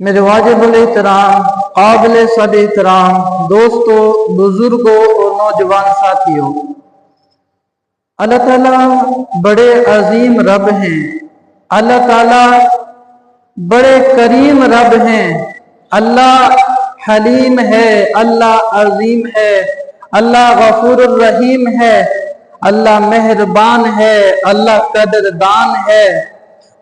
میرے واجب الاحترام قابل صد احترام دوستوں، بزرگوں اور نوجوان ساتھیوں، اللہ تعالیٰ بڑے عظیم رب ہیں، اللہ تعالیٰ بڑے کریم رب ہیں، اللہ حلیم ہے، اللہ عظیم ہے، اللہ غفور الرحیم ہے، اللہ مہربان ہے، اللہ قدردان ہے،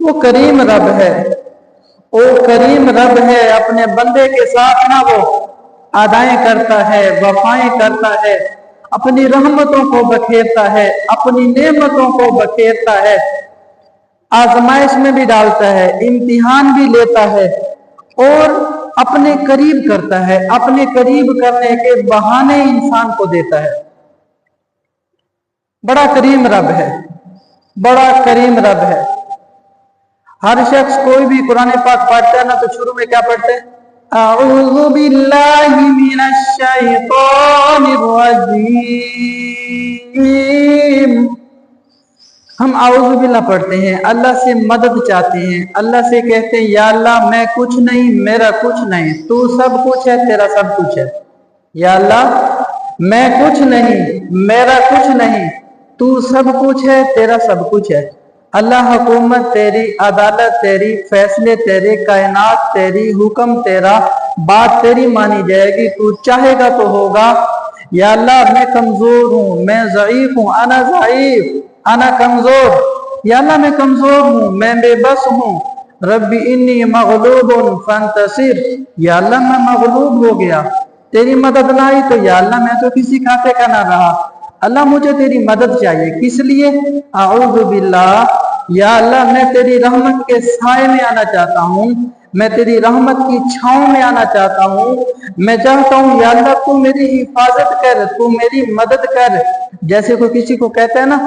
وہ کریم رب ہے، وہ کریم رب ہے، اپنے بندے کے ساتھ نہ وہ ادائیں کرتا ہے، وفائیں کرتا ہے، اپنی رحمتوں کو بکھیرتا ہے، اپنی نعمتوں کو بکھیرتا ہے، آزمائش میں بھی ڈالتا ہے، امتحان بھی لیتا ہے اور اپنے قریب کرتا ہے، اپنے قریب کرنے کے بہانے انسان کو دیتا ہے۔ بڑا کریم رب ہے، بڑا کریم رب ہے۔ ہر شخص کوئی بھی قرآن پاک پڑھتا ہے نا تو شروع میں کیا پڑھتے ہیں؟ اعوذ باللہ من الشیطان الرجیم۔ ہم اعوذ باللہ پڑھتے ہیں، اللہ سے مدد چاہتے ہیں، اللہ سے کہتے ہیں یا اللہ میں کچھ نہیں، میرا کچھ نہیں، تو سب کچھ ہے، تیرا سب کچھ ہے۔ یا اللہ میں کچھ نہیں، میرا کچھ نہیں، تو سب کچھ ہے، تیرا سب کچھ ہے۔ اللہ حکومت تیری، عدالت تیری، فیصلے تیرے، کائنات تیری، حکم تیرا، بات تیری مانی جائے گی، تو چاہے گا تو ہوگا۔ یا اللہ میں کمزور ہوں، میں ضعیف ہوں، انا ضعیف، انا کمزور، یا اللہ میں کمزور ہوں، میں بے بس ہوں، ربی انی مغلوب فانتصر، یا اللہ میں مغلوب ہو گیا، تیری مدد نہ آئی تو یا اللہ میں تو کسی کھاتے کا نہ رہا، اللہ مجھے تیری مدد چاہیے، کس لیے؟ اعوذ باللہ، یا اللہ میں تیری رحمت کے سائے میں آنا چاہتا ہوں، میں تیری رحمت کی چھاؤں میں آنا چاہتا ہوں، میں چاہتا ہوں یا اللہ تو میری حفاظت کر، تو میری مدد کر۔ جیسے کوئی کسی کو کہتا ہے نا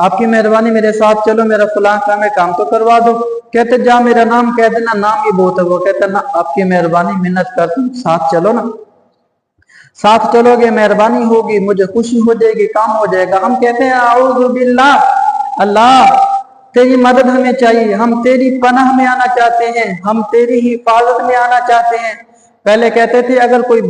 آپ کی مہربانی میرے ساتھ چلو، میرا فلاں کام ہے، کام تو کروا دو، کہتے جا میرا نام کہہ دینا، نام ہی بہت ہے، وہ کہتا ہے نا آپ کی مہربانی منت کر تم ساتھ چلو نا، ساتھ چلو گے مہربانی ہوگی، مجھے خوشی ہو جائے گی، کام ہو جائے گا۔ ہم کہتے ہیں اعوذ باللہ، اللہ تیری مدد ہمیں چاہیے، ہم تیری پناہ میں آنا چاہتے ہیں، ہم تیری حفاظت میں آنا چاہتے ہیں۔ پہلے کہتے تھے اگر کوئی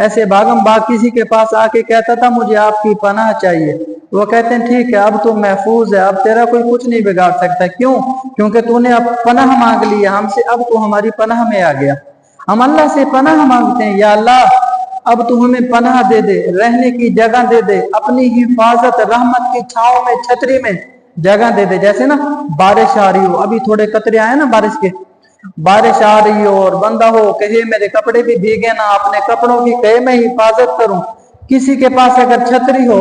ایسے باغم باغ کسی کے پاس آ کے کہتا تھا مجھے آپ کی پناہ چاہیے، وہ کہتے ہیں ٹھیک ہے اب تو محفوظ ہے، اب تیرا کوئی کچھ نہیں بگاڑ سکتا۔ کیوں؟ کیونکہ تو نے اب پناہ مانگ لی ہم سے، اب تو ہماری پناہ میں آ گیا۔ ہم اللہ سے پناہ مانگتے ہیں، یا اللہ اب تو ہمیں پناہ دے دے، رہنے کی جگہ دے دے، اپنی حفاظت رحمت کی چھاؤں میں، چھتری میں جگہ دے دے۔ جیسے نا بارش آ رہی ہو، ابھی تھوڑے قطرے آئے نا بارش کے، بارش آ رہی ہو اور بندہ ہو کہے میرے کپڑے بھی بھیگے نا، اپنے کپڑوں کی کہے میں حفاظت کروں۔ کسی کے پاس اگر چھتری ہو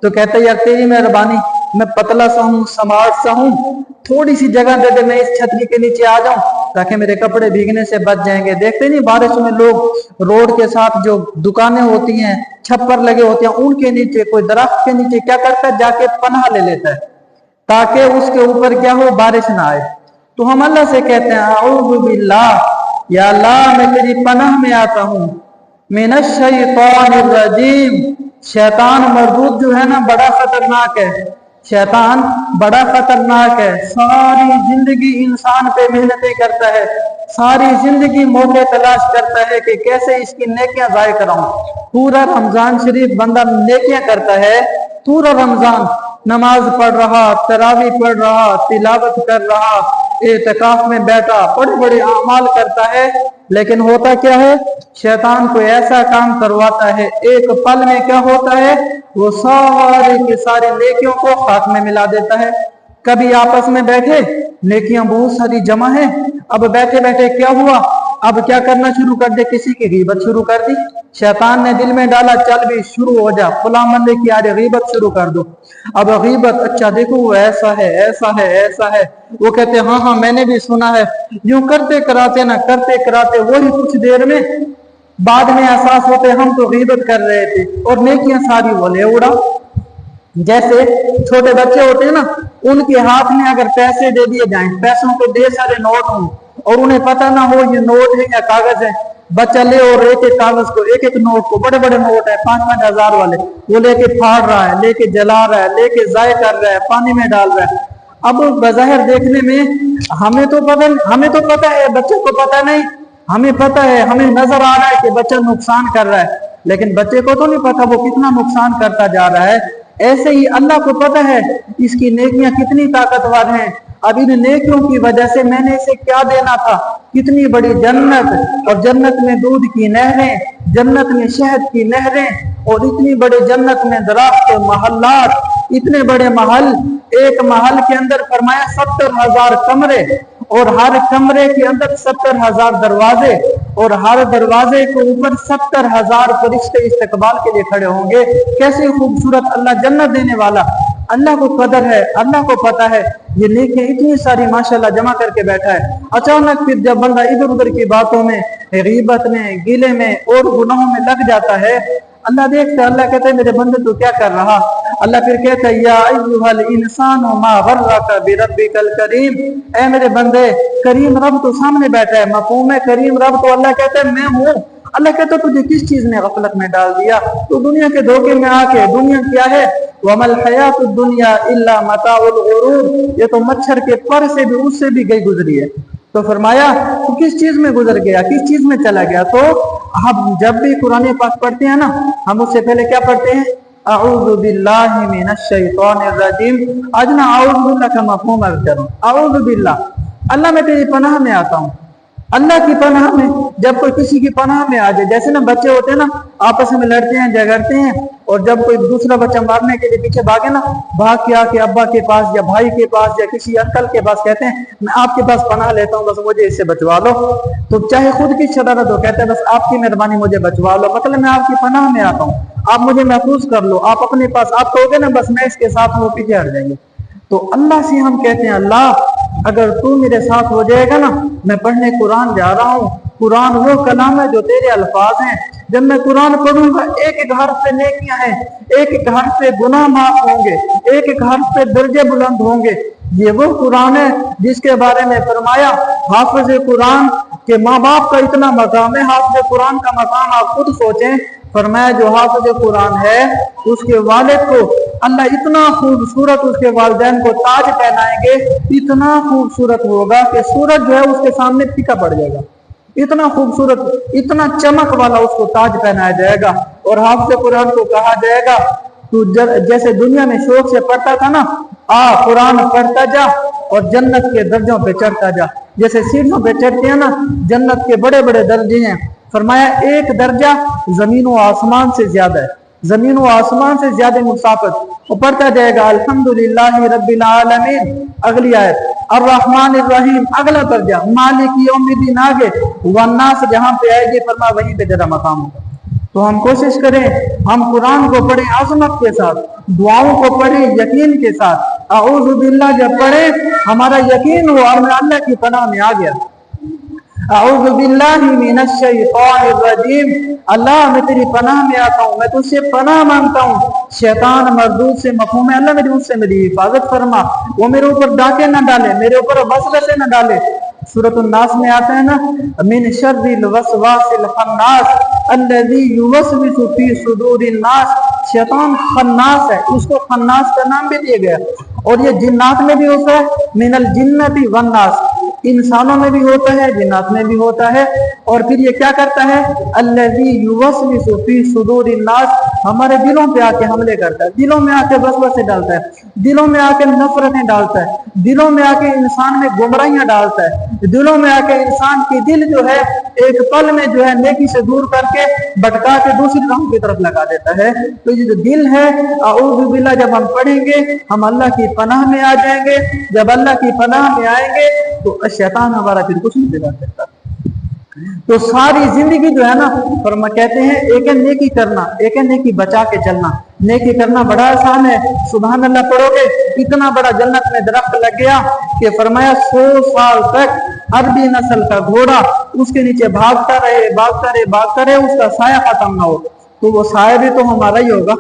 تو کہتے یار تیری مہربانی، میں پتلا سا ہوں، سمارٹ سا ہوں، تھوڑی سی جگہ دے دے، میں اس چھتری کے نیچے آ جاؤں تاکہ میرے کپڑے بھیگنے سے بچ جائیں گے۔ دیکھتے نہیں بارش میں لوگ روڈ کے ساتھ جو دکانیں ہوتی ہیں، چھپر لگے ہوتے ہیں، ان کے نیچے، کوئی درخت کے نیچے کیا کرتا ہے، جا کے پناہ لے لیتا ہے تاکہ اس کے اوپر کیا ہو، بارش نہ آئے۔ تو ہم اللہ سے کہتے ہیں اعوذ باللہ، یا اللہ میں تیری پناہ میں آتا ہوں، من الشیطان الرجیم، شیطان مردود جو ہے نا بڑا خطرناک ہے، شیطان بڑا خطرناک ہے، ساری زندگی انسان پہ محنتیں کرتا ہے، ساری زندگی موقع تلاش کرتا ہے کہ کیسے اس کی نیکیاں ضائع کراؤں۔ پورا رمضان شریف بندہ نیکیاں کرتا ہے، پورا رمضان نماز پڑھ رہا، تراویح پڑھ رہا، تلاوت کر رہا، اعتکاف میں بیٹھا، بڑے بڑے اعمال کرتا ہے، لیکن ہوتا کیا ہے، شیطان کو ایسا کام کرواتا ہے، ایک پل میں کیا ہوتا ہے، وہ سارے کے سارے نیکیوں کو خاک میں ملا دیتا ہے۔ کبھی آپس میں بیٹھے، نیکیاں بہت ساری جمع ہیں، اب بیٹھے بیٹھے کیا ہوا، اب کیا کرنا شروع کر دے، کسی کی غیبت شروع کر دی، شیطان نے دل میں ڈالا چل بھی شروع ہو جا، فلاں بندے کی آج غیبت شروع کر دو۔ اب غیبت، اچھا دیکھو وہ ایسا ہے، ایسا ہے، ایسا ہے، وہ کہتے ہاں ہاں میں نے بھی سنا ہے، یوں کرتے کراتے نہ کرتے کراتے وہی کچھ دیر میں بعد میں احساس ہوتے ہم تو غیبت کر رہے تھے، اور نیکیاں ساری وہ لے اڑا۔ جیسے چھوٹے بچے ہوتے ہیں نا، ان کے ہاتھ میں اگر پیسے دے دیے جائیں، پیسوں کے ڈھیر سارے نوٹ ہوں اور انہیں پتہ نہ ہو یہ نوٹ ہے یا کاغذ ہے، بچہ لے اور ایک ایک کاغذ کو، ایک ایک نوٹ کو، بڑے بڑے نوٹ ہیں 5-5 ہزار والے، وہ لے کے پھاڑ رہا ہے، لے کے جلا رہا ہے، لے کے ضائع کر رہا ہے، پانی میں ڈال رہا ہے۔ اب بظاہر دیکھنے میں ہمیں تو پتہ ہے، بچے کو پتہ نہیں، हमें पता है, हमें नजर आ रहा है कि बच्चा नुकसान कर रहा है, लेकिन बच्चे को तो नहीं पता वो कितना नुकसान करता जा रहा है। ऐसे ही अल्लाह को पता है इसकी नेकियां कितनी ताकतवर हैं। अब इन नेकियों की वजह से मैंने इसे क्या देना था, कितनी बड़ी जन्नत, और जन्नत में दूध की नहरें, जन्नत में शहद की नहरें, और इतनी बड़ी जन्नत में दरख्त, महल्लात, इतने बड़े महल, एक महल के अंदर फरमाया 70,000 कमरे, और हर कमरे के अंदर 70,000 दरवाजे, और हर दरवाजे के ऊपर 70,000 फरिश्ते इस्तकबाल के लिए खड़े होंगे। कैसे खूबसूरत अल्लाह जन्नत देने वाला। अल्लाह को कदर है, अल्लाह को पता है ये नेकियां इतनी सारी माशाल्लाह जमा करके बैठा है। अचानक फिर जब बंदा इधर उधर की बातों में, गीबत में, गिले में और गुनाहों में लग जाता है, अल्लाह देखता है, अल्लाह कहता है मेरे बंदे तू क्या कर रहा। अल्लाह फिर कहता है या अय्युहल इंसानु मा गर्रका बिरब्बिकल करीम, ऐ मेरे बंदे करीम रब तो सामने बैठा है। मफ़हूम है करीम रब, तो अल्लाह कहता है मैं हूँ। अल्लाह कहता है तुझे किस चीज ने गफलत में डाल दिया, तो दुनिया के धोखे में आके, दुनिया क्या है, वमल हयातुद दुनिया इल्ला मताउल गुरूर, ये तो मच्छर के पर से भी, उससे भी गई गुजरी है। तो फरमाया तो किस चीज में गुजर गया, किस चीज में चला गया। तो हम जब भी कुरान पाक पढ़ते हैं ना, हम उससे पहले क्या पढ़ते हैं, अऊज़ु बिल्लाहि मिनश शैतानिर रजीम। आज ना अऊज़ु बिल्लाह का मफ़हूम अर्ज़ करूं। अऊज़ु बिल्लाह, अल्लाह मैं तेरी पनाह में आता हूँ। अल्लाह की पनाह में, जब कोई किसी की पनाह में आ जाए, जैसे ना बच्चे होते हैं ना, आपस में लड़ते हैं, झगड़ते हैं, और जब कोई दूसरा बच्चा मारने के लिए पीछे भागे ना, भाग के आके अब्बा के पास या भाई के पास या किसी अंकल के पास कहते हैं मैं आपके पास पनाह लेता हूँ, बस मुझे इससे बचवा लो। तो चाहे खुद की शरारत हो, कहते हैं बस आपकी मेहरबानी मुझे बचवा लो, मतलब मैं आपकी पनाह में आता हूँ, आप मुझे महफूज कर लो, आप अपने पास, आप कहोगे ना बस मैं इसके साथ, वो पीछे हट जाएंगे। तो अल्लाह से हम कहते हैं अल्लाह अगर तू मेरे साथ हो जाएगा ना, मैं पढ़ने कुरान जा रहा हूँ, कुरान वो कलाम है जो तेरे अल्फाज हैं, जब मैं कुरान पढ़ूंगा एक एक हर्फ पे नेकियां हैं, एक एक हर्फ पे गुनाह माफ होंगे, एक एक हर्फ पे दर्जे बुलंद होंगे। ये वो कुरान है जिसके बारे में फरमाया हाफिज कुरान के माँ बाप का इतना मकाम है, हाफिज कुरान का मकाम आप खुद सोचें। फरमाया जो हाफिज कुरान है उसके वालिद को अल्लाह इतना खूबसूरत, उसके वालिदैन को ताज पहनाएंगे, इतना खूबसूरत होगा कि सूरज जो है उसके सामने फीका पड़ जाएगा, इतना खूबसूरत, इतना चमक वाला उसको ताज पहनाया जाएगा। और हाफिज कुरान को कहा जाएगा तू जैसे दुनिया में शौक से पढ़ता था ना, आ कुरान पढ़ता जा और जन्नत के दर्जों पे चढ़ता जा। जैसे सीढ़ियों पे चढ़ते हैं ना, जन्नत के बड़े बड़े दर्जे हैं। फरमाया एक दर्जा जमीन व आसमान से ज्यादा है, जमीन व आसमान से ज्यादा मुसाफत। वो पढ़ता जाएगा अल्हम्दुलिल्लाहि रब्बिल आलमीन, अगली आयत अर्रहमानिर रहीम, अगला दर्जा मालिक यौमिद्दीन, आगे वन्नास जहां पे आएगी फरमा वहीं पे जरा मकाम होगा। तो हम कोशिश करें हम कुरान को पढ़ें अज़मत के साथ, दुआओं को पढ़ें यकीन के साथ। अऊज़ु बिल्लाह जब पढ़े हमारा यकीन हुआ और मैं अल्लाह की पनाह में आ गया। अऊज़ु बिल्लाहि मिनश शैतानिर रजीम, अल्लाह मैं तेरी पनाह में आता हूँ, मैं तुझसे पनाह मांगता हूँ शैतान मरदूद से। मफ़हूम है अल्लाह मेरी उससे मेरी हिफाजत फरमा, वो मेरे ऊपर डाके न डाले, मेरे ऊपर वसवसे न डाले। सूरत अन्नास में आता है ना, मिन शर्रिल वसवासिल खन्नास अल्लज़ी युवस्विसु फी सुदूरिन नास। शैतान खन्नास है, उसको खन्नास का नाम भी दिया गया। और ये जिन्नात में भी होता है, मिनल जिन्नति वन्नास, इंसानों में भी होता है, जिन्नात में भी होता है। और फिर ये क्या करता है, अल्लज़ी युवस्विसु फी सुदूरिन नास, हमारे दिलों पे आके हमले करता है, दिलों में आके वसवसे डालता है, दिलों में आके नफरतें डालता है, दिलों में आके इंसान में गुमराहियां डालता है, दिलों में आके इंसान की दिल जो है एक पल में जो है नेकी से दूर करके भटका के दूसरी राह की तरफ लगा देता है। तो ये जो दिल है अऊज़ु बिल्लाह जब हम पढ़ेंगे हम अल्लाह की पनाह में आ जाएंगे। जब अल्लाह की पनाह में आएंगे तो शैतान हमारा फिर कुछ नहीं बिगाड़ सकता। तो सारी जिंदगी जो है ना, फरमा कहते हैं एक है नेकी करना, एक है नेकी बचा के चलना। नेकी करना बड़ा आसान है, सुभान अल्लाह पढ़ोगे इतना बड़ा जन्नत में दरख्त लग गया कि फरमाया 100 साल तक अरबी नस्ल का घोड़ा उसके नीचे भागता रहे, भागता रहे, भागता रहे, उसका साया खत्म ना हो। तो वो साया भी तो हमारा ही होगा,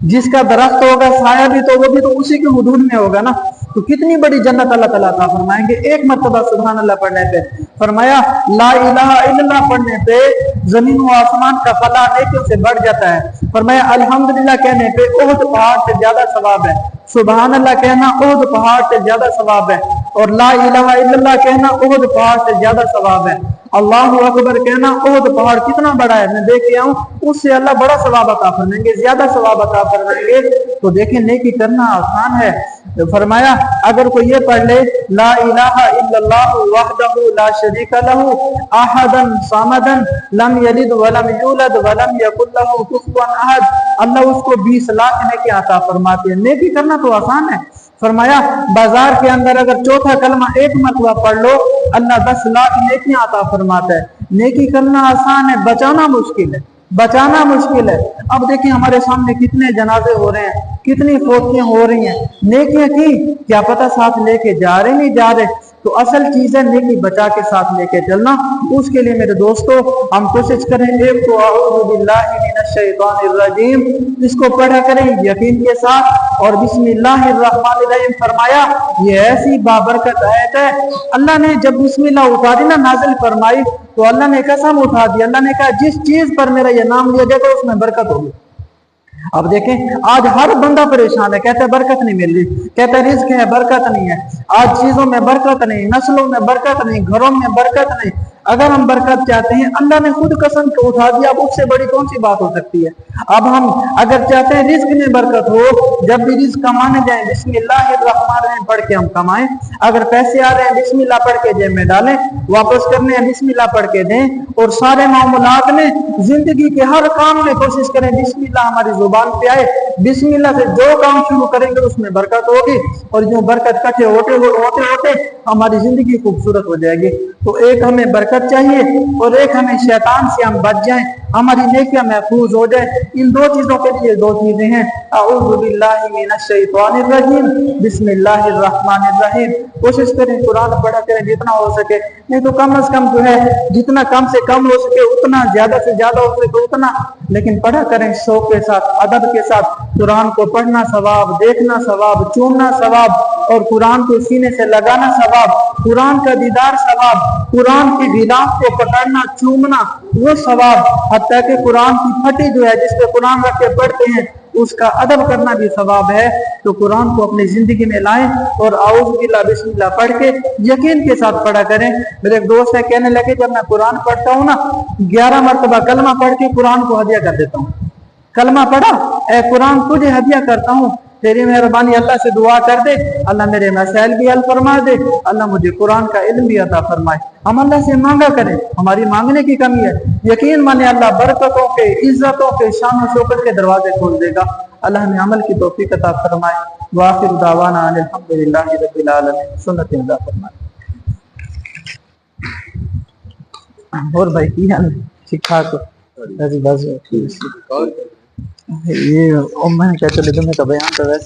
जिसका दरख्त होगा साया भी तो वो भी तो उसी के हुदूद में होगा ना। तो कितनी बड़ी जन्नत अल्लाह ताला अता फरमाएंगे एक मर्तबा सुभान अल्लाह पढ़ने पे। फरमाया ला इलाहा इल्लल्लाह पढ़ने पे जमीन व आसमान का फला नेकियों से बढ़ जाता है। फरमाया अल्हम्दुलिल्लाह कहने पे ओहद पहाड़ से ज्यादा सवाब है, सुभान अल्लाह कहना ओहद पहाड़ से ज्यादा सवाब है, और ला इलाहा इल्लल्लाह कहना ओहद पहाड़ से ज्यादा सवाब है। अल्लाहु अकबर कहना, ओहद पहाड़ कितना बड़ा है, मैं देख के आऊं, उससे अल्लाह बड़ा सवाब अता फरमाएंगे, ज्यादा सवाब अता फरमाएंगे। तो देखें नेकी करना आसान है। तो फरमाया अगर कोई ये पढ़ ले ला इलाहा इल्लल्लाह वहदहु ला शरीका लहू अहदन समदन लम यलिद वलम यूलद वलम यकुल लहू कुफुवन अहद, अल्लाह उसको 20 लाख नेकी अता फरमाते हैं। नेकी करना तो आसान है। फरमाया बाजार के अंदर अगर चौथा कलमा एक मरतबा पढ़ लो, अल्लाह 10 लाख नेकियां अता फरमाता है। नेकी करना आसान है, बचाना मुश्किल है, बचाना मुश्किल है। अब देखिए हमारे सामने कितने जनाजे हो रहे हैं, कितनी फौतियां हो रही हैं, नेकियां की क्या पता साथ लेके जा रहे नहीं जा रहे। तो असल चीज है नेकी बचा के साथ लेके चलना। उसके लिए मेरे दोस्तों हम कोशिश करें, एक तो अऊज़ु बिल्लाहि मिनश शैतानिर रजीम, इसको पढ़ा करें यकीन के साथ, और बिस्मिल्लाहिर रहमानिर रहीम। फरमाया ये ऐसी बाबरकत आयत है, अल्लाह ने जब बिस्मिल्लाह उठा दी ना, नाजिल फरमाई, तो अल्लाह ने कसम उठा दी, अल्लाह ने कहा जिस चीज पर मेरा ये नाम लिया जाएगा उसमें बरकत होगी। अब देखें आज हर बंदा परेशान है, कहता है बरकत नहीं मिल रही, कहता है रिज्क है बरकत नहीं है, आज चीजों में बरकत नहीं, नस्लों में बरकत नहीं, घरों में बरकत नहीं। अगर हम बरकत चाहते हैं, अल्लाह ने खुद कसम को उठा दिया, अब उससे बड़ी कौन सी बात हो सकती है। अब हम अगर चाहते हैं रिज्क में बरकत हो, जब भी रिज्क कमाने जाए बिस्मिल्लाहिर्रहमानिर्रहीम पढ़ के हम कमाएं। अगर पैसे आ रहे हैं बिस्मिल्लाह पढ़ के जेब में डालें, वापस करने हैं बिस्मिल्लाह पढ़ के दें, और सारे मामूलात में जिंदगी के हर काम में कोशिश करें बिस्मिल्लाह हमारी जुबान पे आए। बिस्मिल्लाह से जो काम शुरू करेंगे उसमें बरकत होगी, और जो बरकत इकट्ठे होते होते हमारी जिंदगी खूबसूरत हो जाएगी। तो एक हमें बरकत चाहिए, और एक हमें शैतान से हम बच जाएं, हमारी नेकियां महफूज हो जाए। इन दो चीजों के लिए दो चीजें हैं, अऊज़ु बिल्लाहि मिनश शैतानिर रजीम, बिस्मिल्लाहिर रहमानिर रहीम। कोशिश करें कुरान पढ़ा करें जितना हो सके, नहीं तो कम से कम जो है जितना कम से कम हो सके उतना, ज्यादा से ज्यादा हो सके उतना, लेकिन पढ़ा करें शौक के साथ, अदब के साथ। कुरान को पढ़ना सवाब, देखना सवाब, चूमना सवाब, और कुरान को सीने से लगाना सवाब, कुरान का दीदार सवाब, कुरान की गिलाफ को पकड़ना चूमना वो सवाब, हत्ता कि कुरान की फटी जो है जिसपे कुरान रख के पढ़ते हैं उसका अदब करना भी सवाब है। तो कुरान को अपनी जिंदगी में लाएं, और आऊज़ बिल्लाह बिस्मिल्लाह पढ़ के यकीन के साथ पढ़ा करें। मेरे एक दोस्त है कहने लगे जब मैं कुरान पढ़ता हूँ ना, 11 मरतबा कलमा पढ़ के कुरान को हदिया कर देता हूँ। कलमा पढ़ा, ए कुरान तुझे हदिया करता हूँ, तेरी मेहरबानी, अल्लाह से दुआ कर दे, अल्लाह मेरे मसाइल भी हल फरमा दे, अल्लाह मुझे कुरान का इल्म भी अता फरमाए। हम अल्लाह से मांगा करें, हमारी मांगने की कमी है, यकीन माने अल्लाह बरकतों के, इज्जतों के, शान और शौकत के दरवाजे खोल देगा। अल्लाह हमें अमल की तौफीक अता फरमाए। वाखिर दावाना अल्हम्दुलिल्लाहि रब्बिल आलमीन। सुन्नत अता फरमाए। और भाई की हाल ठीक ठाक हो? बस ये मैं क्या चले तुम्हें का बयान तो वैसे